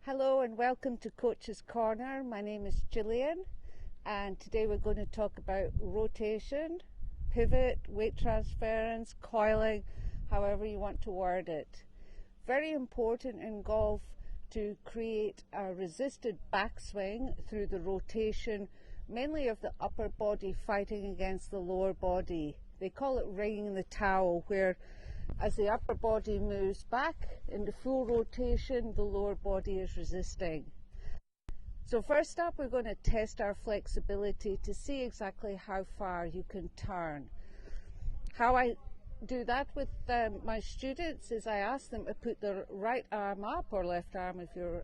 Hello and welcome to Coach's Corner. My name is Gillian and today we're going to talk about rotation, pivot, weight transference, coiling, however you want to word it. Very important in golf to create a resisted backswing through the rotation, mainly of the upper body fighting against the lower body. They call it ringing the towel, where as the upper body moves back into full rotation, the lower body is resisting. So first up, we're going to test our flexibility to see exactly how far you can turn. How I do that with my students is I ask them to put their right arm up, or left arm if you're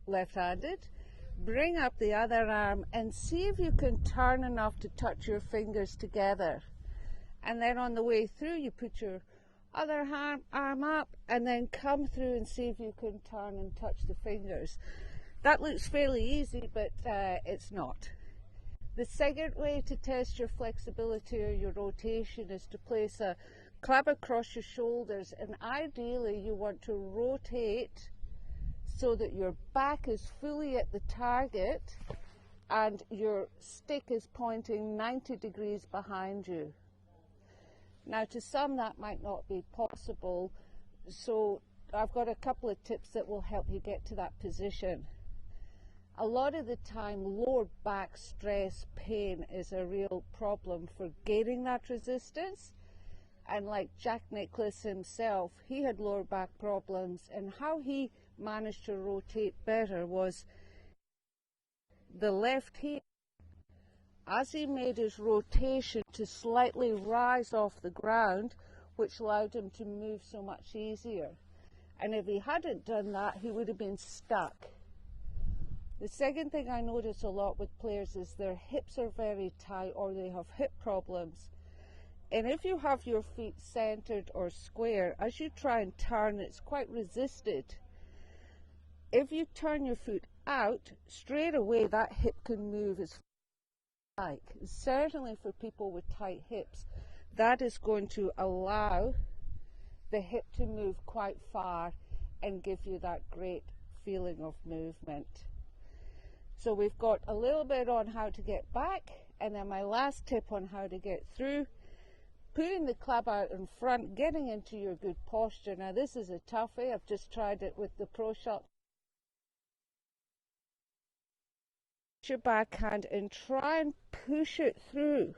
left-handed, bring up the other arm and see if you can turn enough to touch your fingers together. And then on the way through, you put your other arm up and then come through and see if you can turn and touch the fingers. That looks fairly easy, but it's not. The second way to test your flexibility or your rotation is to place a club across your shoulders, and ideally you want to rotate so that your back is fully at the target and your stick is pointing 90 degrees behind you. Now, to some that might not be possible, so I've got a couple of tips that will help you get to that position. A lot of the time, lower back stress pain is a real problem for gaining that resistance. And like Jack Nicklaus himself, he had lower back problems, and how he managed to rotate better was the left heel, as he made his rotation, to slightly rise off the ground, which allowed him to move so much easier. And if he hadn't done that, he would have been stuck. The second thing I notice a lot with players is their hips are very tight, or they have hip problems. And if you have your feet centered or square, as you try and turn, it's quite resisted. If you turn your foot out, straight away that hip can move as like. Certainly for people with tight hips, that is going to allow the hip to move quite far and give you that great feeling of movement. So we've got a little bit on how to get back, and then my last tip on how to get through: putting the club out in front, getting into your good posture. Now this is a toughie. I've just tried it with the pro shot. Your backhand and try and push it through,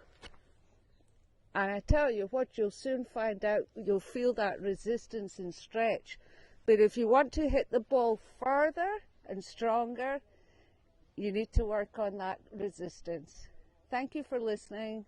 and I tell you what, you'll soon find out, you'll feel that resistance and stretch. But if you want to hit the ball further and stronger, you need to work on that resistance. Thank you for listening.